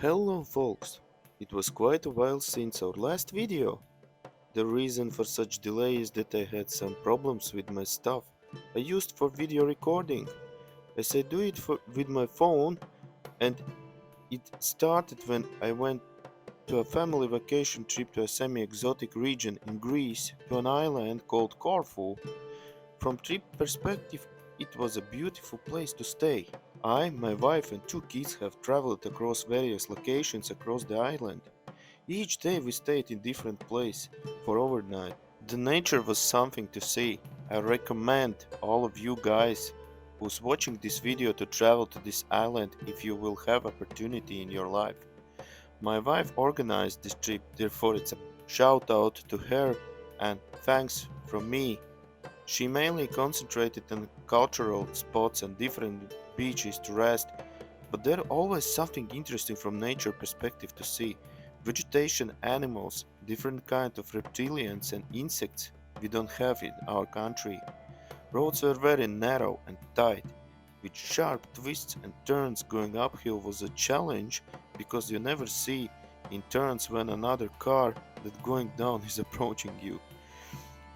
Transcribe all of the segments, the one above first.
Hello folks, it was quite a while since our last video. The reason for such delay is that I had some problems with my stuff I used for video recording, as I do it with my phone, and it started when I went to a family vacation trip to a semi-exotic region in Greece to an island called Corfu. From trip perspective, it was a beautiful place to stay. I, my wife and two kids have traveled across various locations across the island. Each day we stayed in different place for overnight. The nature was something to see. I recommend all of you guys who's watching this video to travel to this island if you will have opportunity in your life. My wife organized this trip, therefore it's a shout out to her and thanks from me. She mainly concentrated on cultural spots and different beaches to rest, but there always something interesting from nature perspective to see. Vegetation, animals, different kind of reptilians and insects we don't have in our country. Roads were very narrow and tight, with sharp twists and turns. Going uphill was a challenge because you never see in turns when another car that going down is approaching you.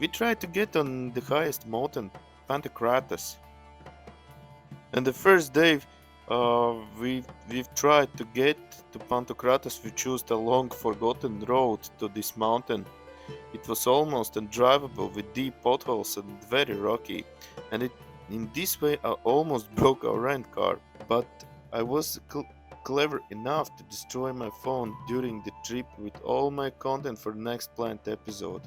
We tried to get on the highest mountain, Pantocrates, and the first day we've tried to get to Pantocrates. We chose a long forgotten road to this mountain. It was almost undrivable with deep potholes and very rocky, and in this way I almost broke our rent car. But I was clever enough to destroy my phone during the trip with all my content for next planned episode.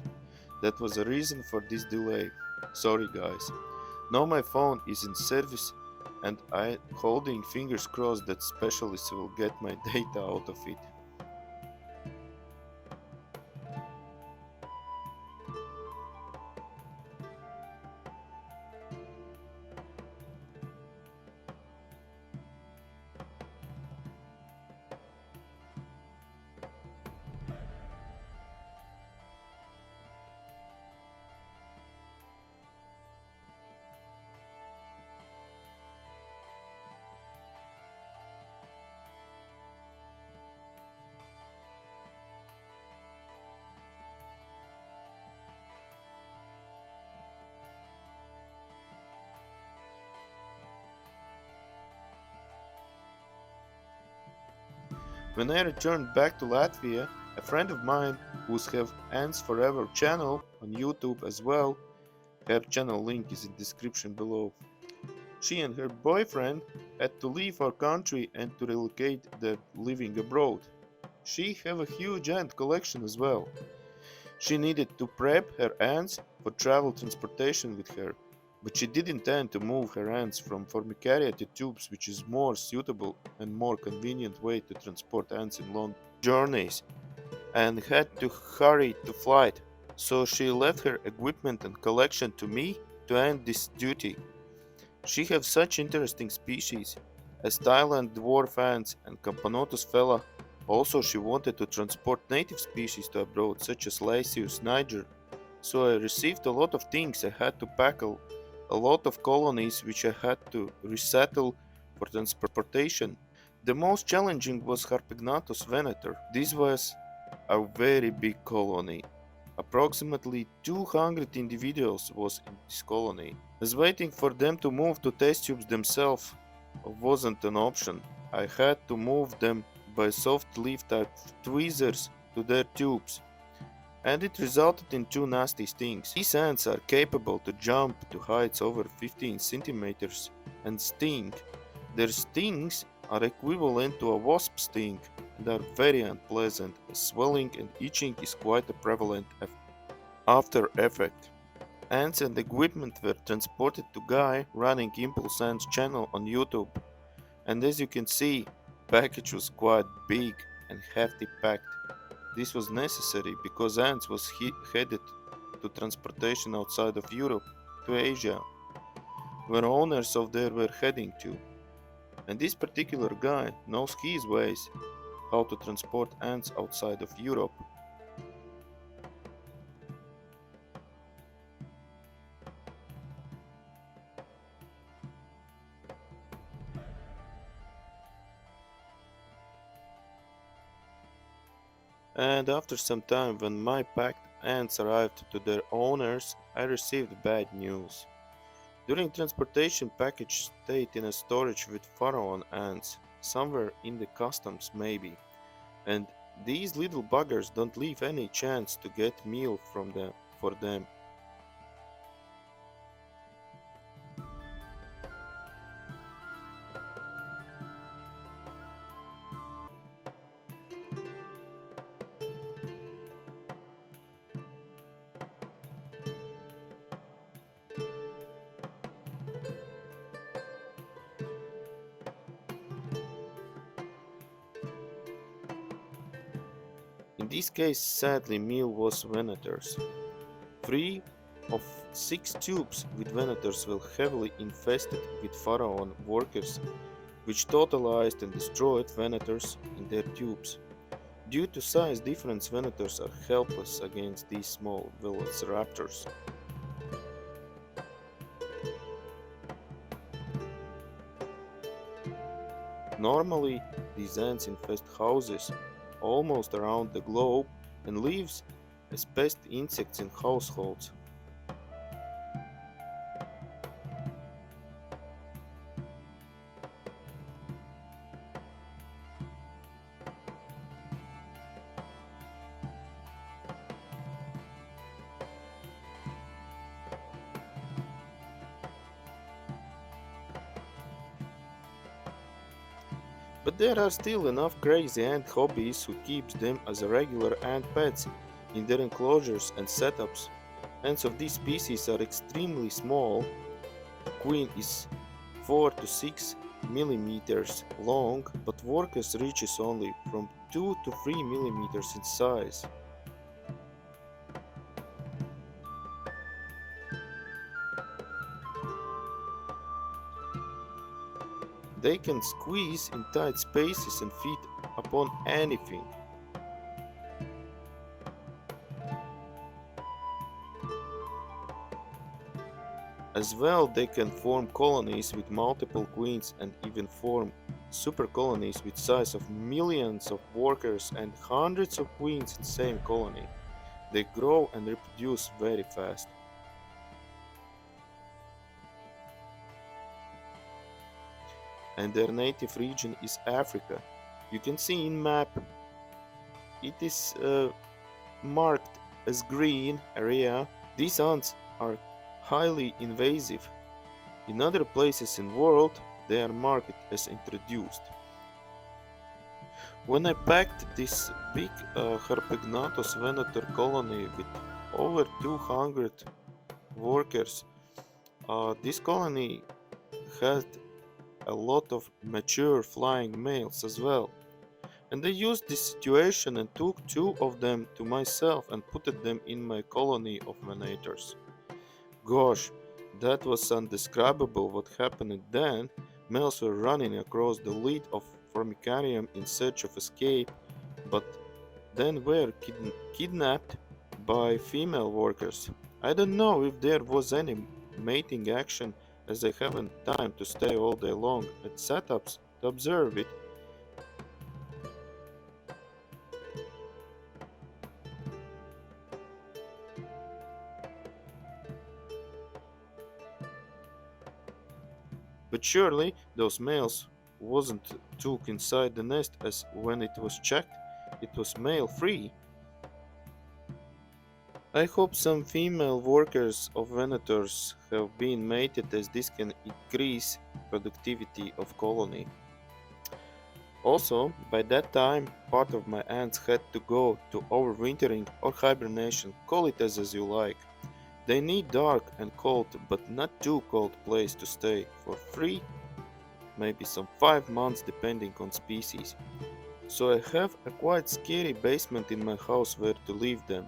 That was the reason for this delay. Sorry guys. Now my phone is in service and I holding fingers crossed that specialists will get my data out of it. When I returned back to Latvia, a friend of mine who's have Ants Forever channel on YouTube as well, her channel link is in description below. She and her boyfriend had to leave our country and to relocate their living abroad. She have a huge ant collection as well. She needed to prep her ants for travel transportation with her, but she did intend to move her ants from Formicaria to tubes, which is more suitable and more convenient way to transport ants in long journeys, and had to hurry to flight. So she left her equipment and collection to me to end this duty. She have such interesting species as Thailand dwarf ants and Campanotus fella. Also, she wanted to transport native species to abroad, such as Lasius niger. So I received a lot of things. I had to pack a lot of colonies which I had to resettle for transportation. The most challenging was Harpegnathus venator. This was a very big colony. Approximately 200 individuals was in this colony, as waiting for them to move to test tubes themselves wasn't an option. I had to move them by soft leaf type tweezers to their tubes, and it resulted in two nasty stings. These ants are capable to jump to heights over 15 centimeters and sting. Their stings are equivalent to a wasp sting and are very unpleasant, as swelling and itching is quite a prevalent after effect. Ants and equipment were transported to Guy running Impulse Ants channel on YouTube, and as you can see, package was quite big and hefty packed. This was necessary because Ants was headed to transportation outside of Europe to Asia, where owners of there were heading to. And this particular guy knows his ways how to transport ants outside of Europe. And after some time, when my packed ants arrived to their owners, I received bad news. During transportation, package stayed in a storage with pharaoh ants, somewhere in the customs maybe. And these little buggers don't leave any chance to get meal from them for them. In this case, sadly, meal was venators. 3 of 6 tubes with venators were heavily infested with pharaoh workers, which totalized and destroyed venators in their tubes. Due to size difference, venators are helpless against these small velociraptors. Normally, these ants infest houses almost around the globe and leaves as pest insects in households. But there are still enough crazy ant hobbies who keeps them as a regular ant pets in their enclosures and setups. Ants of this species are extremely small. Queen is 4 to 6 millimeters long, but workers reaches only from 2 to 3 millimeters in size. They can squeeze in tight spaces and feed upon anything. As well, they can form colonies with multiple queens and even form super colonies with size of millions of workers and hundreds of queens in same colony. They grow and reproduce very fast. And their native region is Africa. You can see in map it is marked as green area. These ants are highly invasive. In other places in world they are marked as introduced. When I packed this big Harpegnathus venator colony with over 200 workers, this colony had a lot of mature flying males as well. And I used this situation and took 2 of them to myself and put them in my colony of venators. Gosh, that was undescribable what happened then. Males were running across the lid of Formicarium in search of escape, but then were kidnapped by female workers. I don't know if there was any mating action as I haven't time to stay all day long at setups to observe it. But surely those males wasn't took inside the nest as when it was checked it was male free. I hope some female workers of venators have been mated as this can increase productivity of colony. Also, by that time, part of my ants had to go to overwintering or hibernation, call it as you like. They need dark and cold, but not too cold place to stay for 3, maybe some 5 months depending on species. So I have a quite scary basement in my house where to leave them.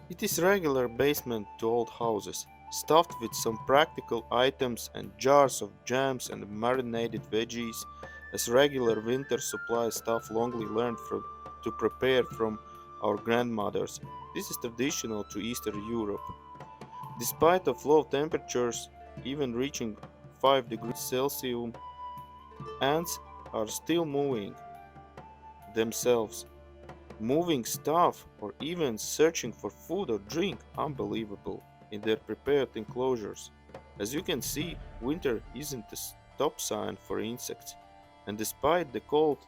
It is regular basement to old houses, stuffed with some practical items and jars of jams and marinated veggies, as regular winter supply stuff longly learned to prepare from our grandmothers. This is traditional to Eastern Europe. Despite of low temperatures, even reaching 5 degrees Celsius, ants are still moving. themselves, moving stuff, or even searching for food or drink unbelievable in their prepared enclosures. As you can see, winter isn't a stop sign for insects, and despite the cold,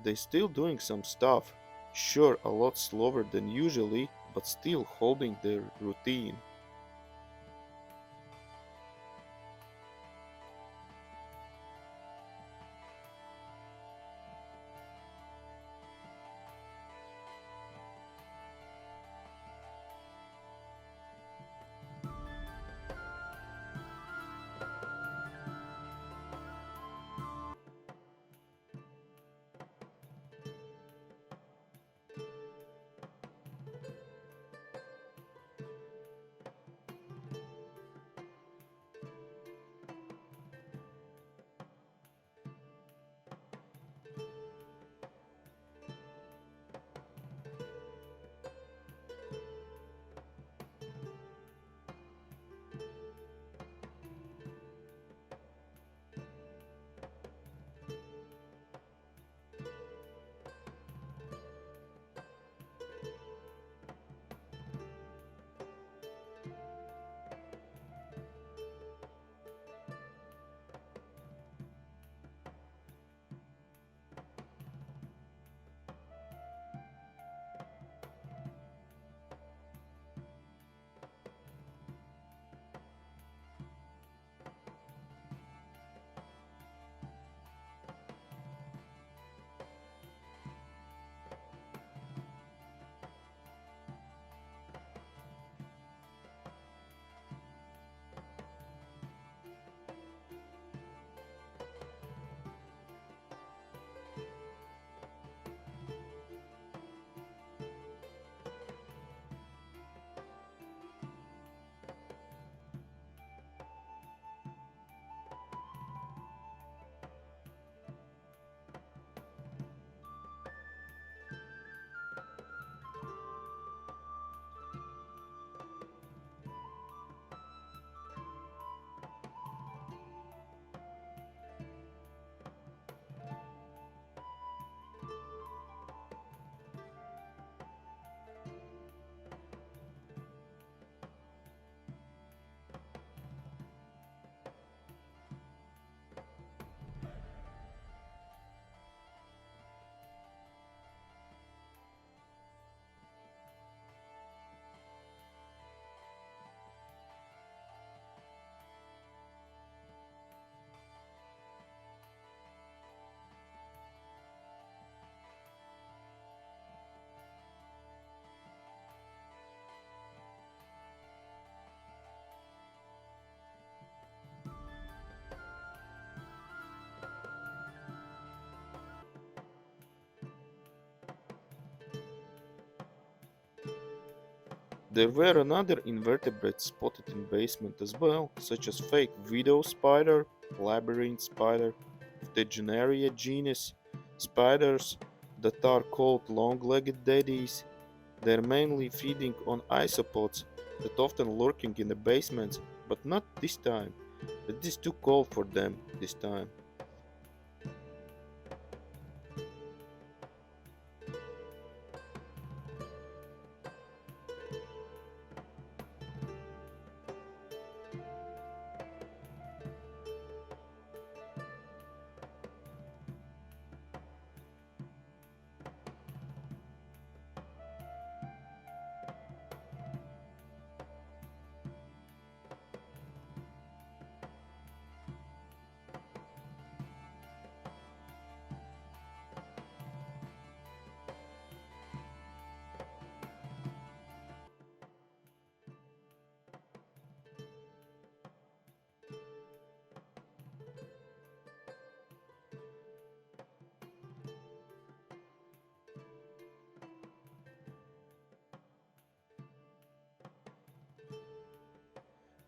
they're still doing some stuff. Sure, a lot slower than usually, but still holding their routine. There were another invertebrates spotted in basement as well, such as fake widow spider, labyrinth spider of the Genera genus, spiders that are called long-legged daddies. They're mainly feeding on isopods that often lurking in the basements, but not this time. It is too cold for them this time.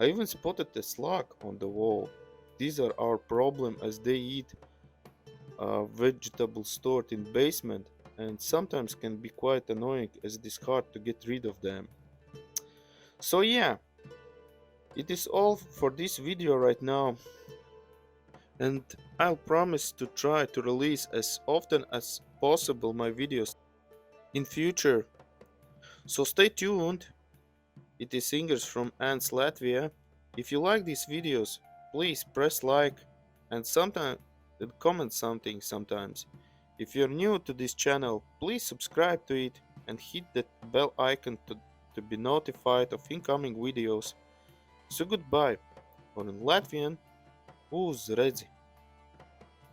I even spotted a slug on the wall. These are our problem as they eat vegetables stored in basement and sometimes can be quite annoying as it is hard to get rid of them. So yeah, it is all for this video right now. and I'll promise to try to release as often as possible my videos in future. So stay tuned. It is singers from Ants Latvia. If you like these videos, please press like and sometimes and comment something sometimes. If you're new to this channel, please subscribe to it and hit that bell icon to be notified of incoming videos. So goodbye, or in Latvian, uz redzi!